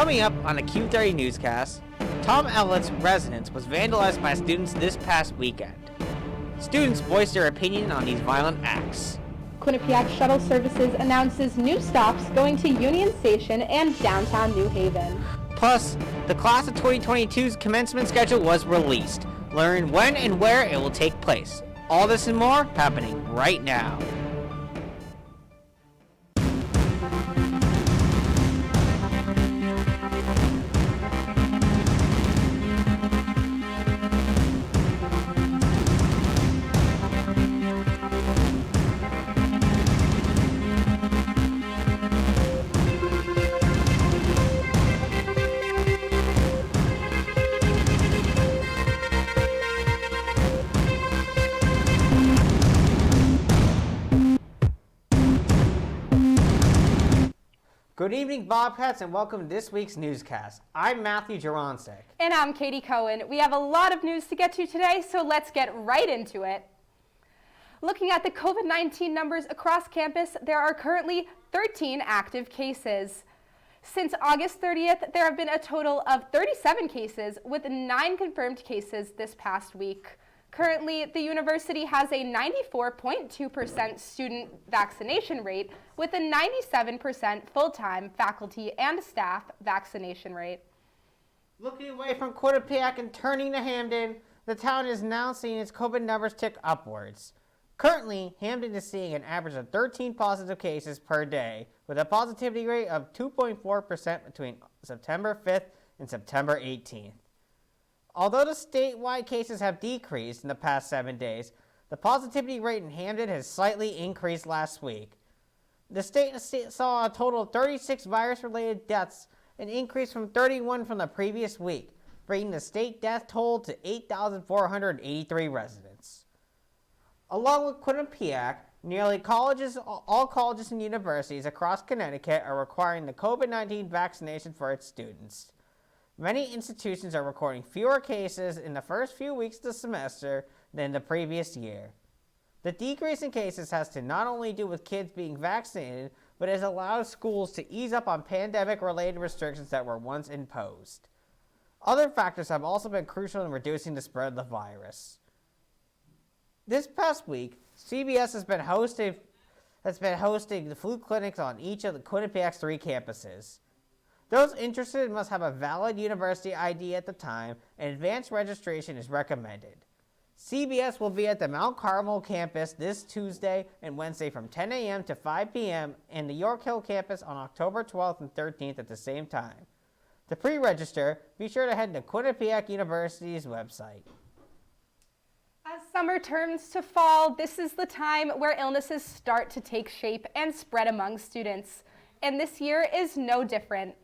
Coming up on the Q30 Newscast, Tom Elliot's residence was vandalized by students this past weekend. Students voiced their opinion on these violent acts. Quinnipiac Shuttle Services announces new stops going to Union Station and downtown New Haven. Plus, the class of 2022's commencement schedule was released. Learn when and where it will take place. All this and more happening right now. Good evening, Bobcats, and welcome to this week's newscast. I'm Matthew Juronsek. And I'm Katie Cohen. We have a lot of news to get to today, so let's get right into it. Looking at the COVID-19 numbers across campus, there are currently 13 active cases. Since August 30th, there have been a total of 37 cases, with 9 confirmed cases this past week. Currently, the university has a 94.2% student vaccination rate with a 97% full-time faculty and staff vaccination rate. Looking away from Quinnipiac and turning to Hamden, the town is now seeing its COVID numbers tick upwards. Currently, Hamden is seeing an average of 13 positive cases per day, with a positivity rate of 2.4% between September 5th and September 18th. Although the statewide cases have decreased in the past 7 days, the positivity rate in Hamden has slightly increased last week. The state saw a total of 36 virus-related deaths, an increase from 31 from the previous week, bringing the state death toll to 8,483 residents. Along with Quinnipiac, nearly all colleges and universities across Connecticut are requiring the COVID-19 vaccination for its students. Many institutions are recording fewer cases in the first few weeks of the semester than the previous year. The decrease in cases has to not only do with kids being vaccinated, but has allowed schools to ease up on pandemic-related restrictions that were once imposed. Other factors have also been crucial in reducing the spread of the virus. This past week, CBS has been hosting the flu clinics on each of the Quinnipiac's 3 campuses. Those interested must have a valid university ID at the time, and advanced registration is recommended. CBS will be at the Mount Carmel campus this Tuesday and Wednesday from 10 a.m. to 5 p.m. and the York Hill campus on October 12th and 13th at the same time. To pre-register, be sure to head to Quinnipiac University's website. As summer turns to fall, this is the time where illnesses start to take shape and spread among students. And this year is no different.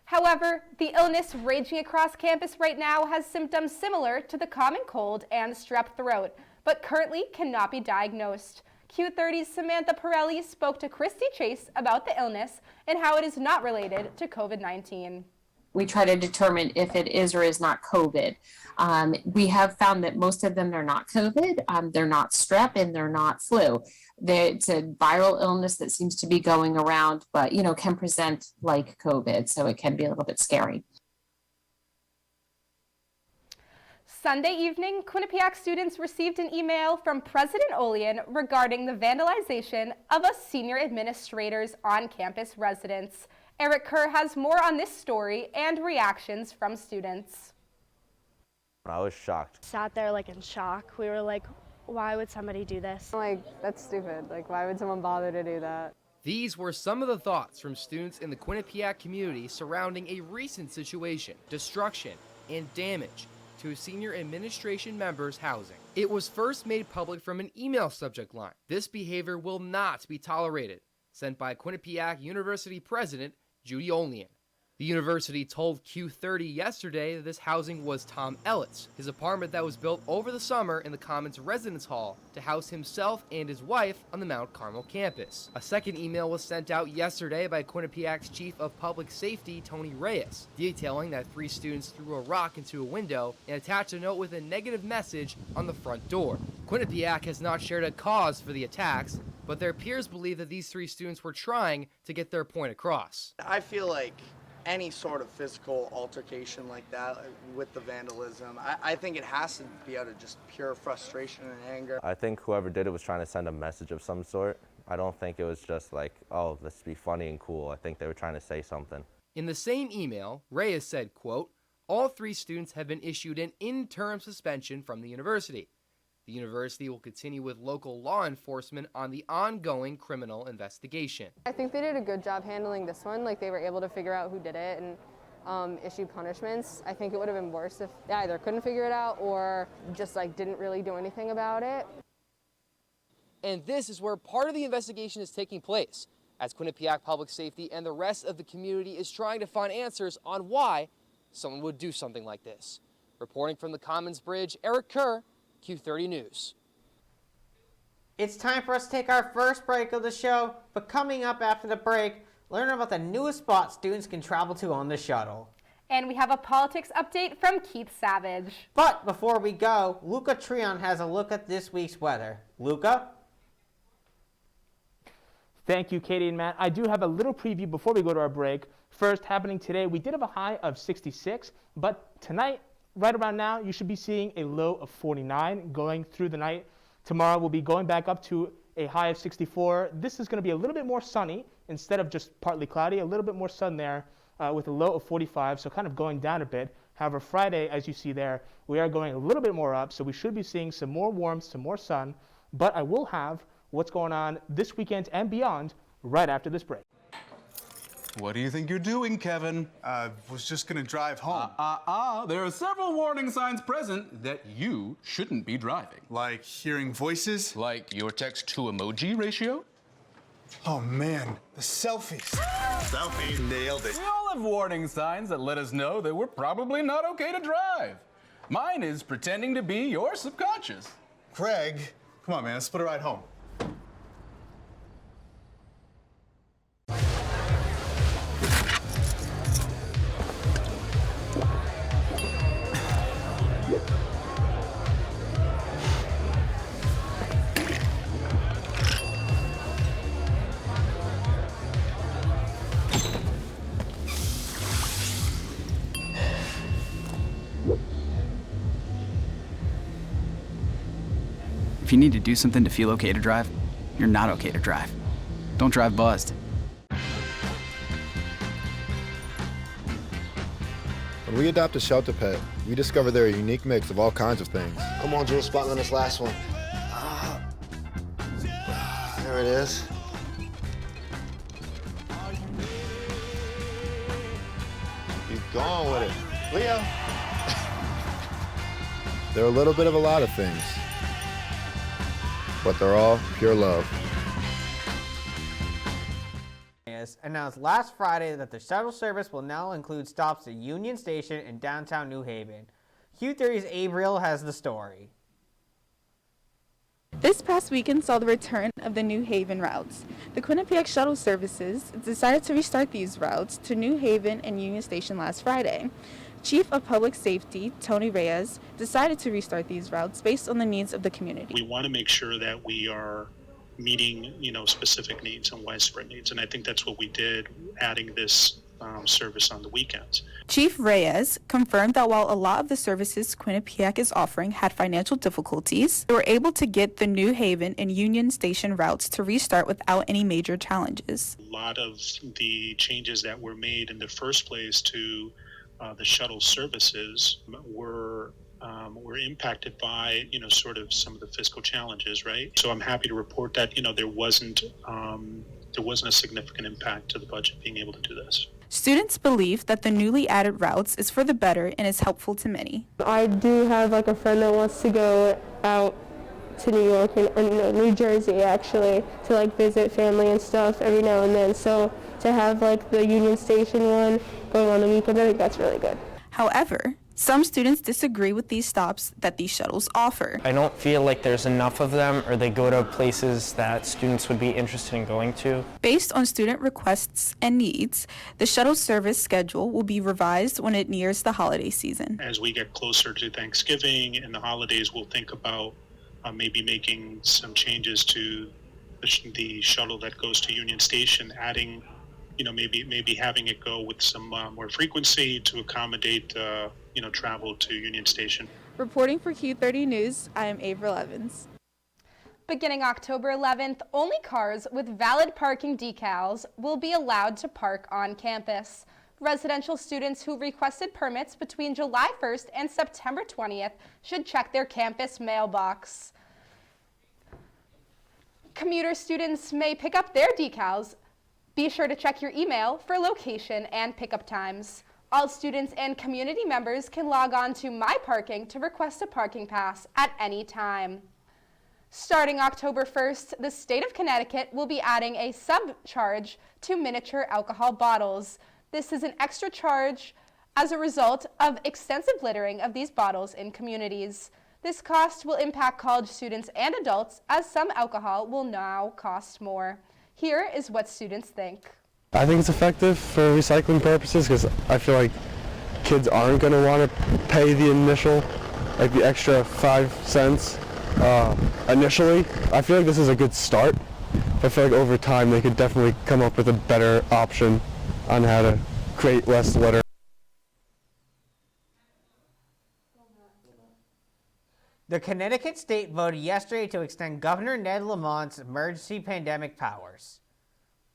However, the illness raging across campus right now has symptoms similar to the common cold and strep throat, but currently cannot be diagnosed. Q30's Samantha Pirelli spoke to Christy Chase about the illness and how it is not related to COVID-19. We try to determine if it is or is not COVID. We have found that most of them are not COVID, they're not strep, and they're not flu. It's a viral illness that seems to be going around, but can present like COVID, so it can be a little bit scary. Sunday evening, Quinnipiac students received an email from President Olian regarding the vandalization of a senior administrator's on-campus residence. Eric Kerr has more on this story and reactions from students. I was shocked. Sat there in shock. We were like, why would somebody do this? That's stupid. Why would someone bother to do that? These were some of the thoughts from students in the Quinnipiac community surrounding a recent situation, destruction, and damage to a senior administration member's housing. It was first made public from an email subject line. This behavior will not be tolerated, sent by Quinnipiac University President Judy Olian. The university told Q30 yesterday that this housing was Tom Elliot's, his apartment that was built over the summer in the Commons Residence Hall to house himself and his wife on the Mount Carmel campus. A second email was sent out yesterday by Quinnipiac's Chief of Public Safety, Tony Reyes, detailing that 3 students threw a rock into a window and attached a note with a negative message on the front door. Quinnipiac has not shared a cause for the attacks, but their peers believe that these 3 students were trying to get their point across. I feel like any sort of physical altercation like that with the vandalism. I think it has to be out of just pure frustration and anger. I think whoever did it was trying to send a message of some sort. I don't think it was just like, oh, let's be funny and cool. I think they were trying to say something. In the same email, Reyes said, quote, all 3 students have been issued an interim suspension from the university. The university will continue with local law enforcement on the ongoing criminal investigation. I think they did a good job handling this one. Like, they were able to figure out who did it and issue punishments. I think it would have been worse if they either couldn't figure it out or just like didn't really do anything about it. And this is where part of the investigation is taking place, as Quinnipiac Public Safety and the rest of the community is trying to find answers on why someone would do something like this. Reporting from the Commons Bridge, Eric Kerr, Q30 News. It's time for us to take our first break of the show, but coming up after the break, learn about the newest spot students can travel to on the shuttle. And we have a politics update from Keith Savage. But before we go, Luca Trion has a look at this week's weather. Luca? Thank you, Katie and Matt. I do have a little preview before we go to our break. First, happening today, we did have a high of 66, but tonight, right around now, you should be seeing a low of 49 going through the night. Tomorrow, we'll be going back up to a high of 64. This is going to be a little bit more sunny instead of just partly cloudy, a little bit more sun there with a low of 45, so kind of going down a bit. However, Friday, as you see there, we are going a little bit more up, so we should be seeing some more warmth, some more sun, but I will have what's going on this weekend and beyond right after this break. What do you think you're doing, Kevin? Was just gonna drive home. There are several warning signs present that you shouldn't be driving. Like hearing voices? Like your text-to-emoji ratio? Oh man, the selfies. Selfie, nailed it. We all have warning signs that let us know that we're probably not okay to drive. Mine is pretending to be your subconscious. Craig, come on man, let's split a ride home. If you need to do something to feel okay to drive, you're not okay to drive. Don't drive buzzed. When we adopt a shelter pet, we discover they're a unique mix of all kinds of things. Come on, Drew, spot on this last one. There it is. Keep going with it. Leo. They're a little bit of a lot of things, but they're all pure love. Announced last Friday that the shuttle service will now include stops at Union Station in downtown New Haven. Q30's Abriel has the story. This past weekend saw the return of the New Haven routes. The Quinnipiac shuttle services decided to restart these routes to New Haven and Union Station last Friday. Chief of Public Safety, Tony Reyes, decided to restart these routes based on the needs of the community. We want to make sure that we are meeting, specific needs and widespread needs, and I think that's what we did, adding this service on the weekends. Chief Reyes confirmed that while a lot of the services Quinnipiac is offering had financial difficulties, they were able to get the New Haven and Union Station routes to restart without any major challenges. A lot of the changes that were made in the first place to the shuttle services were impacted by, sort of some of the fiscal challenges, right? So I'm happy to report that, there wasn't a significant impact to the budget being able to do this. Students believe that the newly added routes is for the better and is helpful to many. I do have a friend that wants to go out to New York and New Jersey actually to visit family and stuff every now and then. So to have the Union Station one going on the weekend, I think that's really good. However, some students disagree with these stops that these shuttles offer. I don't feel like there's enough of them, or they go to places that students would be interested in going to. Based on student requests and needs, the shuttle service schedule will be revised when it nears the holiday season. As we get closer to Thanksgiving and the holidays, we'll think about maybe making some changes to the shuttle that goes to Union Station, adding maybe having it go with some more frequency to accommodate travel to Union Station. Reporting for Q30 News, I am April Evans. Beginning October 11th, only cars with valid parking decals will be allowed to park on campus. Residential students who requested permits between July 1st and September 20th should check their campus mailbox. Commuter students may pick up their decals. Be sure to check your email for location and pickup times. All students and community members can log on to My Parking to request a parking pass at any time. Starting October 1st, the state of Connecticut will be adding a subcharge to miniature alcohol bottles. This is an extra charge as a result of extensive littering of these bottles in communities. This cost will impact college students and adults, as some alcohol will now cost more. Here is what students think. I think it's effective for recycling purposes because I feel like kids aren't going to want to pay the initial, like the extra 5 cents initially. I feel like this is a good start. I feel like over time they could definitely come up with a better option on how to create less litter. The Connecticut state voted yesterday to extend Governor Ned Lamont's emergency pandemic powers.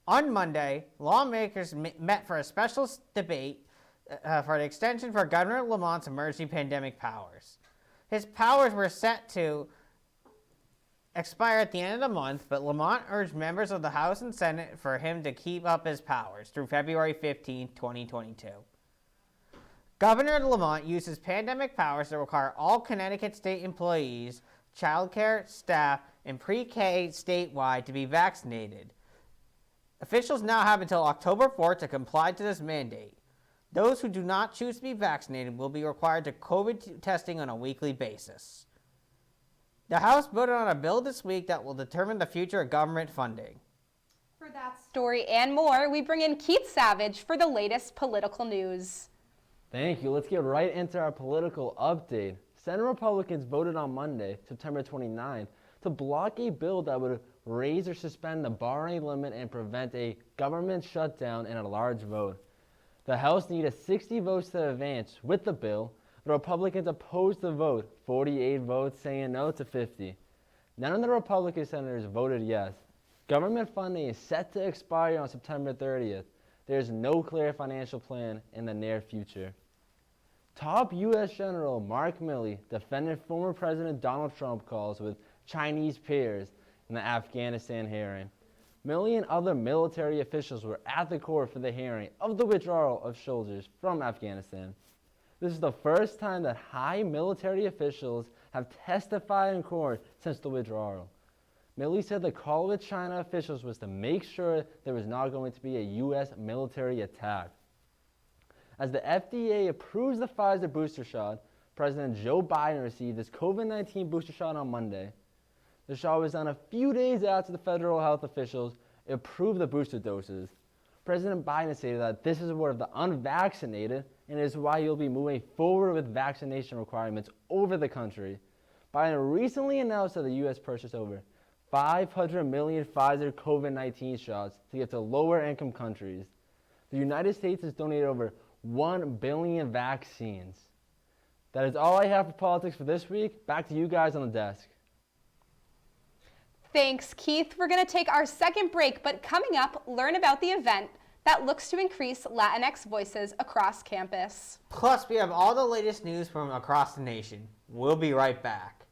On Monday, lawmakers met for a special debate for the extension for Governor Lamont's emergency pandemic powers. His powers were set to expire at the end of the month, but Lamont urged members of the House and Senate for him to keep up his powers through February 15, 2022. Governor Lamont uses pandemic powers to require all Connecticut state employees, childcare staff, and pre-K statewide to be vaccinated. Officials now have until October 4th to comply to this mandate. Those who do not choose to be vaccinated will be required to COVID testing on a weekly basis. The House voted on a bill this week that will determine the future of government funding. For that story and more, we bring in Keith Savage for the latest political news. Thank you. Let's get right into our political update. Senate Republicans voted on Monday, September 29th, to block a bill that would raise or suspend the borrowing limit and prevent a government shutdown in a large vote. The House needed 60 votes to advance with the bill. The Republicans opposed the vote, 48 votes saying no to 50. None of the Republican senators voted yes. Government funding is set to expire on September 30th. There is no clear financial plan in the near future. Top U.S. General Mark Milley defended former President Donald Trump calls with Chinese peers in the Afghanistan hearing. Milley and other military officials were at the court for the hearing of the withdrawal of soldiers from Afghanistan. This is the first time that high military officials have testified in court since the withdrawal. Milley said the call with China officials was to make sure there was not going to be a U.S. military attack. As the FDA approves the Pfizer booster shot, President Joe Biden received his COVID-19 booster shot on Monday. The shot was done a few days after the federal health officials approved the booster doses. President Biden stated that this is for the unvaccinated and is why he'll be moving forward with vaccination requirements over the country. Biden recently announced that the U.S. purchased over 500 million Pfizer COVID-19 shots to give to lower-income countries. The United States has donated over 1 billion vaccines. That is all I have for politics for this week. Back to you guys on the desk. Thanks, Keith. We're going to take our second break, but coming up, learn about the event that looks to increase Latinx voices across campus. Plus, we have all the latest news from across the nation. We'll be right back.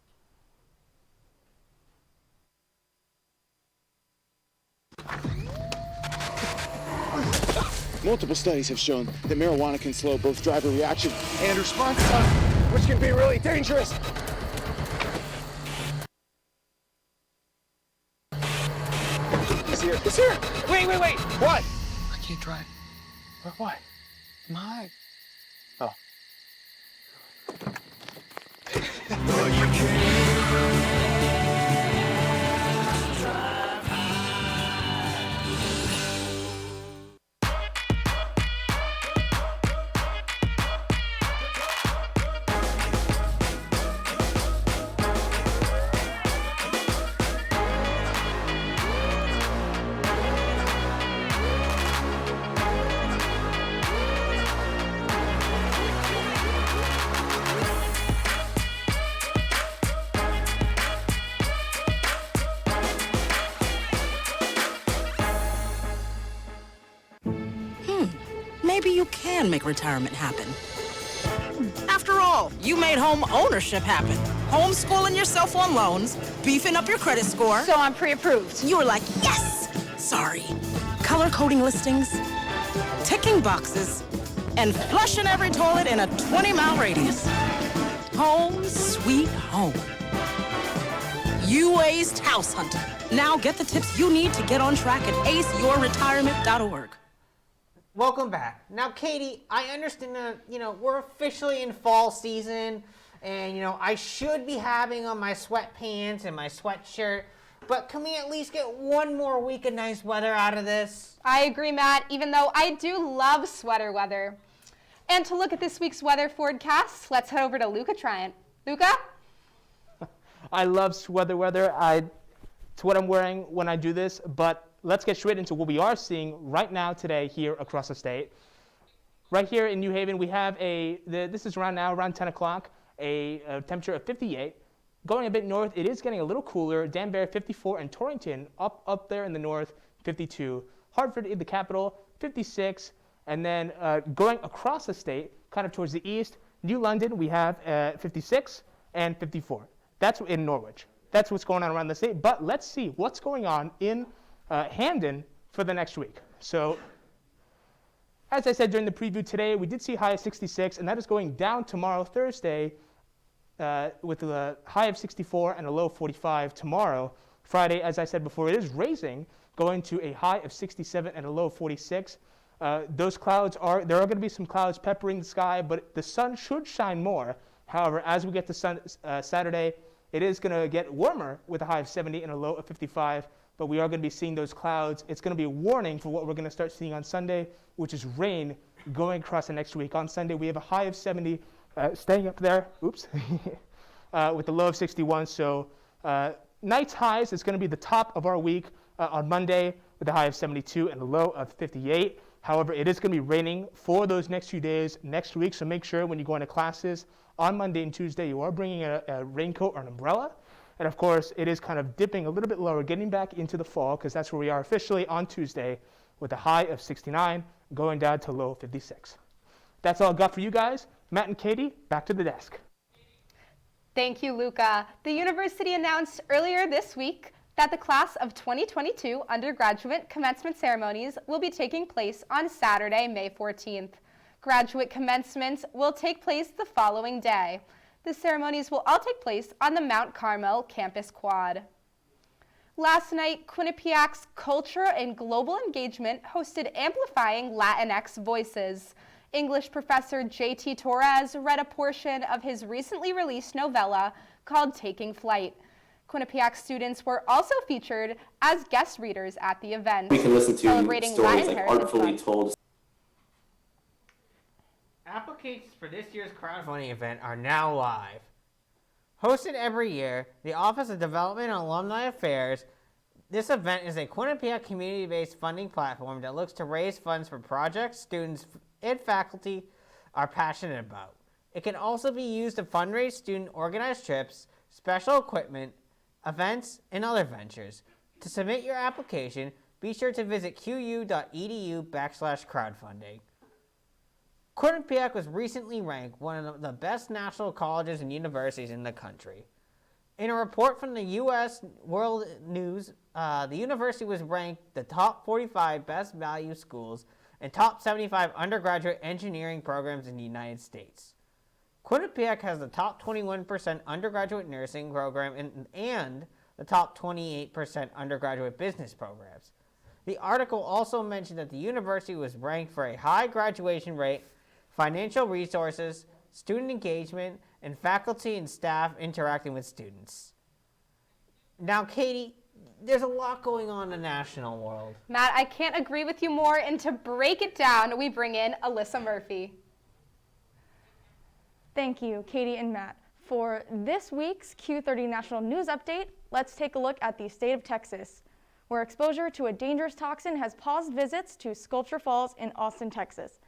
Multiple studies have shown that marijuana can slow both driver reaction and response time, which can be really dangerous. It's here. It's here. Wait. What? I can't drive. What? My. Oh. you can make retirement happen. After all, you made home ownership happen. Homeschooling yourself on loans, beefing up your credit score. So I'm pre-approved. You were like, yes! Sorry. Color coding listings, ticking boxes, and flushing every toilet in a 20-mile radius. Home sweet home. You aced house hunting. Now get the tips you need to get on track at aceyourretirement.org. Welcome back. Now, Katie, I understand that, we're officially in fall season, and, I should be having on my sweatpants and my sweatshirt, but can we at least get one more week of nice weather out of this? I agree, Matt, even though I do love sweater weather. And to look at this week's weather forecast, let's head over to Luca Triant. Luca? I love sweater weather. It's what I'm wearing when I do this, but let's get straight into what we are seeing right now today here across the state. Right here in New Haven, we have this is around 10 o'clock, a temperature of 58. Going a bit north, it is getting a little cooler. Danbury, 54, and Torrington, up there in the north, 52. Hartford, the capital, 56. And then going across the state, kind of towards the east, New London, we have 56 and 54. That's in Norwich. That's what's going on around the state. But let's see what's going on in Hamden for the next week. So, as I said during the preview today, we did see a high of 66, and that is going down tomorrow, Thursday, with a high of 64 and a low of 45 tomorrow. Friday, as I said before, it is raising, going to a high of 67 and a low of 46. Those clouds there are going to be some clouds peppering the sky, but the sun should shine more. However, as we get to Saturday, it is going to get warmer with a high of 70 and a low of 55, but we are going to be seeing those clouds. It's going to be a warning for what we're going to start seeing on Sunday, which is rain going across the next week. On Sunday, we have a high of 70, staying up there, with a low of 61. So night's highs is going to be the top of our week on Monday with a high of 72 and a low of 58. However, it is going to be raining for those next few days next week, so make sure when you go into classes on Monday and Tuesday, you are bringing a raincoat or an umbrella. And of course, it is kind of dipping a little bit lower, getting back into the fall, because that's where we are officially on Tuesday with a high of 69, going down to low 56. That's all I got for you guys. Matt and Katie, back to the desk. Thank you, Luca. The university announced earlier this week that the class of 2022 undergraduate commencement ceremonies will be taking place on Saturday, May 14th. Graduate commencements will take place the following day. The ceremonies will all take place on the Mount Carmel campus quad. Last night, Quinnipiac's Culture and Global Engagement hosted Amplifying Latinx Voices. English professor J.T. Torres read a portion of his recently released novella called Taking Flight. Quinnipiac students were also featured as guest readers at the event. We can listen to celebrating stories Latin like Heritage artfully Month. told. Applications for this year's crowdfunding event are now live. Hosted every year, the Office of Development and Alumni Affairs, this event is a Quinnipiac community-based funding platform that looks to raise funds for projects students and faculty are passionate about. It can also be used to fundraise student-organized trips, special equipment, events, and other ventures. To submit your application, be sure to visit qu.edu/crowdfunding. Quinnipiac was recently ranked one of the best national colleges and universities in the country. In a report from the U.S. World News, the university was ranked the top 45 best value schools and top 75 undergraduate engineering programs in the United States. Quinnipiac has the top 21% undergraduate nursing program and the top 28% undergraduate business programs. The article also mentioned that the university was ranked for a high graduation rate, financial resources, student engagement, and faculty and staff interacting with students. Now, Katie, there's a lot going on in the national world. Matt, I can't agree with you more, and to break it down, we bring in Alyssa Murphy. Thank you, Katie and Matt. For this week's Q30 National News Update, let's take a look at the state of Texas, where exposure to a dangerous toxin has paused visits to Sculpture Falls in Austin, Texas.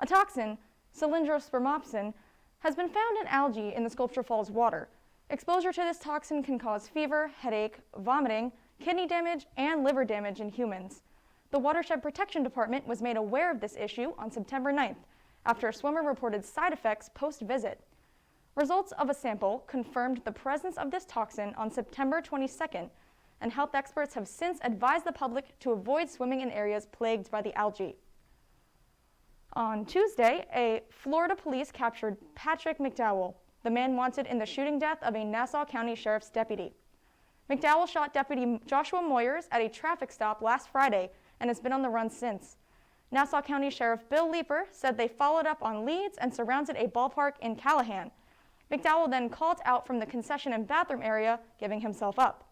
A toxin, cylindrospermopsin, has been found in algae in the Sculpture Falls water. Exposure to this toxin can cause fever, headache, vomiting, kidney damage, and liver damage in humans. The Watershed Protection Department was made aware of this issue on September 9th after a swimmer reported side effects post-visit. Results of a sample confirmed the presence of this toxin on September 22nd, and health experts have since advised the public to avoid swimming in areas plagued by the algae. On Tuesday, a Florida police captured Patrick McDowell, the man wanted in the shooting death of a Nassau County Sheriff's deputy. McDowell shot Deputy Joshua Moyers at a traffic stop last Friday and has been on the run since. Nassau County Sheriff Bill Leeper said they followed up on leads and surrounded a ballpark in Callahan. McDowell then called out from the concession and bathroom area, giving himself up.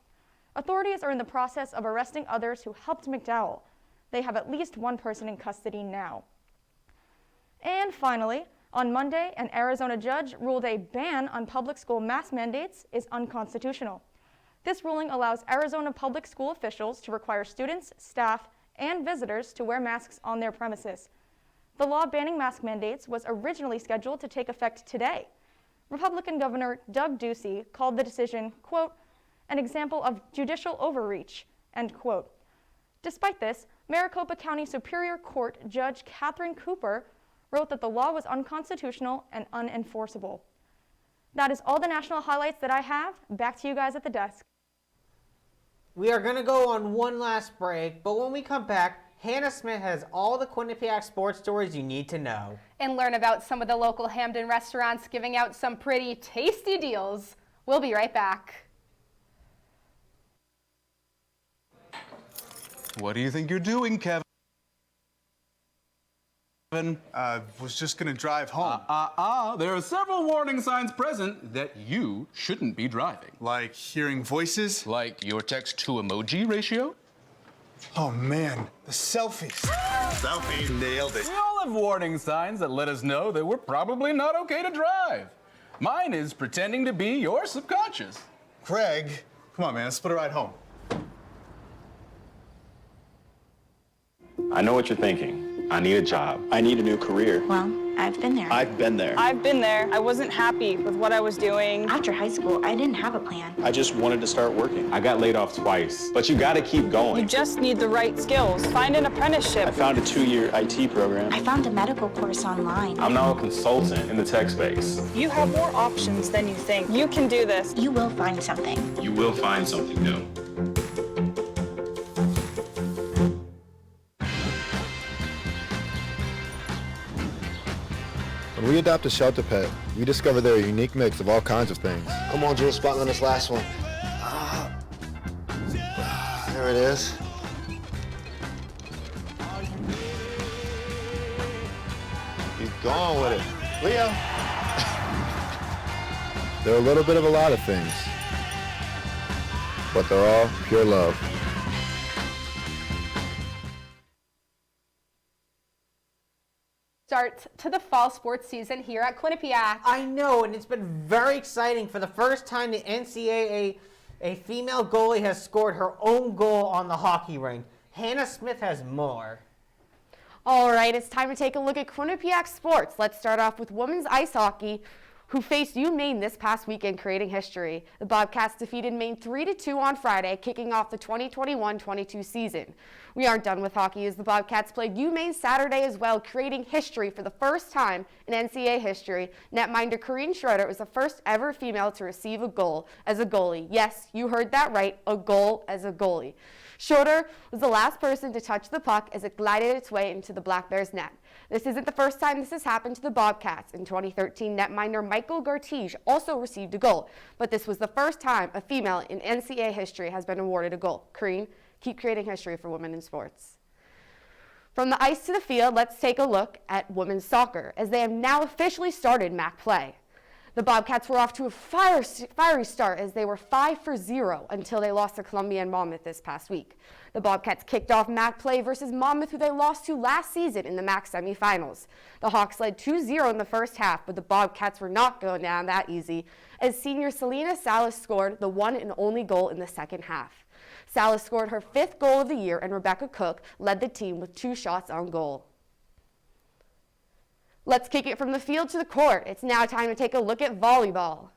Authorities are in the process of arresting others who helped McDowell. They have at least one person in custody now. And finally, on Monday, an Arizona judge ruled a ban on public school mask mandates is unconstitutional. This ruling allows Arizona public school officials to require students, staff, and visitors to wear masks on their premises. The law banning mask mandates was originally scheduled to take effect today. Republican Governor Doug Ducey called the decision, quote, an example of judicial overreach, end quote. Despite this, Maricopa County Superior Court Judge Catherine Cooper wrote that the law was unconstitutional and unenforceable. That is all the national highlights that I have. Back to you guys at the desk. We are going to go on one last break, but when we come back, Hannah Smith has all the Quinnipiac sports stories you need to know. And learn about some of the local Hamden restaurants giving out some pretty tasty deals. We'll be right back. What do you think you're doing, Kevin? Was just gonna drive home. There are several warning signs present that you shouldn't be driving. Like hearing voices? Like your text-to-emoji ratio? Oh man, the selfies. Selfie, nailed it. We all have warning signs that let us know that we're probably not okay to drive. Mine is pretending to be your subconscious. Craig, come on man, let's put a ride home. I know what you're thinking. I need a job. I need a new career. Well, I've been there. I've been there. I've been there. I wasn't happy with what I was doing. After high school, I didn't have a plan. I just wanted to start working. I got laid off twice, but you gotta keep going. You just need the right skills. Find an apprenticeship. I found a 2-year IT program. I found a medical course online. I'm now a consultant in the tech space. You have more options than you think. You can do this. You will find something. You will find something new. When we adopt a shelter pet, we discover they're a unique mix of all kinds of things. Come on, Jules, spot on this last one. There it is. Keep going with it. Leo. They're a little bit of a lot of things, but they're all pure love. Start to the fall sports season here at Quinnipiac. I know, and it's been very exciting. For the first time, the NCAA, a female goalie has scored her own goal on the hockey rink. Hannah Smith has more. All right, it's time to take a look at Quinnipiac sports. Let's start off with women's ice hockey, who faced UMaine this past weekend, creating history. The Bobcats defeated Maine 3-2 on Friday, kicking off the 2021-22 season. We aren't done with hockey, as the Bobcats played UMaine Saturday as well, creating history for the first time in NCAA history. Netminder Corrine Schroeder was the first ever female to receive a goal as a goalie. Yes, you heard that right, a goal as a goalie. Schroeder was the last person to touch the puck as it glided its way into the Black Bears' net. This isn't the first time this has happened to the Bobcats. In 2013, netminder Michael Gartige also received a goal, but this was the first time a female in NCAA history has been awarded a goal. Corrine, keep creating history for women in sports. From the ice to the field, let's take a look at women's soccer, as they have now officially started MAC play. The Bobcats were off to a fiery start, as they were 5-0 until they lost to Columbia and Monmouth this past week. The Bobcats kicked off MAC play versus Monmouth, who they lost to last season in the MAC semifinals. The Hawks led 2-0 in the first half, but the Bobcats were not going down that easy, as senior Selena Salas scored the one and only goal in the second half. Salas scored her 5th goal of the year, and Rebecca Cook led the team with 2 shots on goal. Let's kick it from the field to the court. It's now time to take a look at volleyball.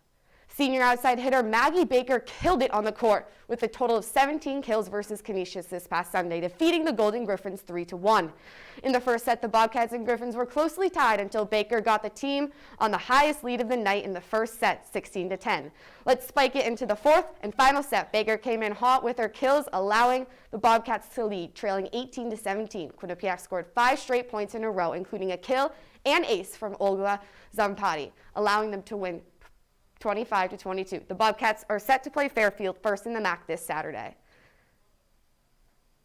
Senior outside hitter Maggie Baker killed it on the court with a total of 17 kills versus Canisius this past Sunday, defeating the Golden Griffins 3-1. In the first set, the Bobcats and Griffins were closely tied until Baker got the team on the highest lead of the night in the first set, 16-10. Let's spike it into the fourth and final set. Baker came in hot with her kills, allowing the Bobcats to lead, trailing 18-17. Quinnipiac scored 5 straight points in a row, including a kill and ace from Olga Zampati, allowing them to win 25-22. The Bobcats are set to play Fairfield first in the MAC this Saturday.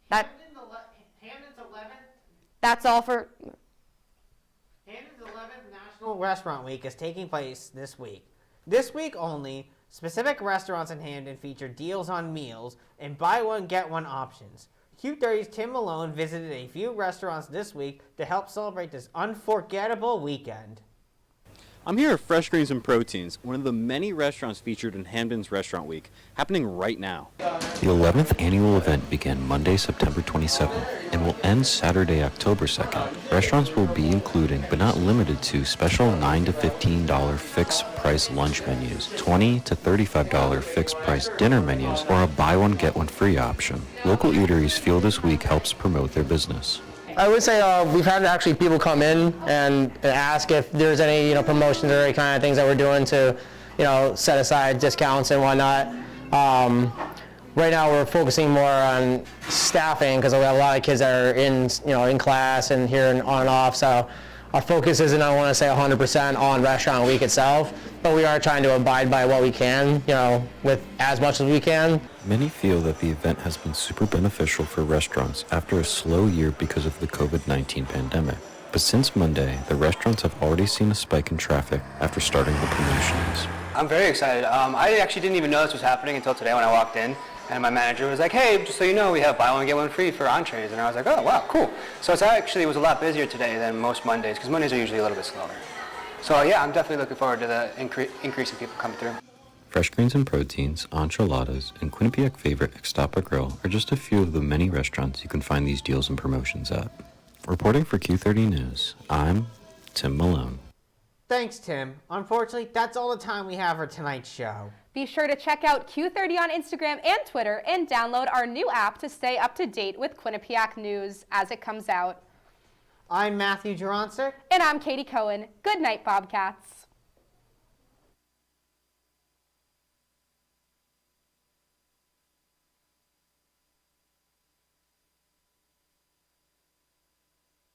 Hamden's 11th. That's all for... Hamden's 11th National Restaurant Week is taking place this week. This week only, specific restaurants in Hamden feature deals on meals and buy one, get one options. Q30's Tim Malone visited a few restaurants this week to help celebrate this unforgettable weekend. I'm here at Fresh Greens and Proteins, one of the many restaurants featured in Hamden's Restaurant Week, happening right now. The 11th annual event began Monday, September 27th, and will end Saturday, October 2nd. Restaurants will be including, but not limited to, special $9 to $15 fixed price lunch menus, $20 to $35 fixed price dinner menus, or a buy one, get one free option. Local eateries feel this week helps promote their business. I would say we've had actually people come in and ask if there's any promotions or any kind of things that we're doing to set aside discounts and whatnot. Right now we're focusing more on staffing because we have a lot of kids that are in class and here and on and off. So our focus isn't, I want to say, 100% on Restaurant Week itself, but we are trying to abide by what we can, with as much as we can. Many feel that the event has been super beneficial for restaurants after a slow year because of the COVID-19 pandemic. But since Monday, the restaurants have already seen a spike in traffic after starting the promotions. I'm very excited. I actually didn't even know this was happening until today when I walked in. And my manager was like, hey, just so you know, we have buy one, get one free for entrees. And I was like, oh, wow, cool. So it was a lot busier today than most Mondays, because Mondays are usually a little bit slower. So yeah, I'm definitely looking forward to the increase in people coming through. Fresh Greens and Proteins, Enchiladas, and Quinnipiac favorite Extapa Grill are just a few of the many restaurants you can find these deals and promotions at. Reporting for Q30 News, I'm Tim Malone. Thanks, Tim. Unfortunately, that's all the time we have for tonight's show. Be sure to check out Q30 on Instagram and Twitter and download our new app to stay up to date with Quinnipiac news as it comes out. I'm Matthew Juronczyk. And I'm Katie Cohen. Good night, Bobcats.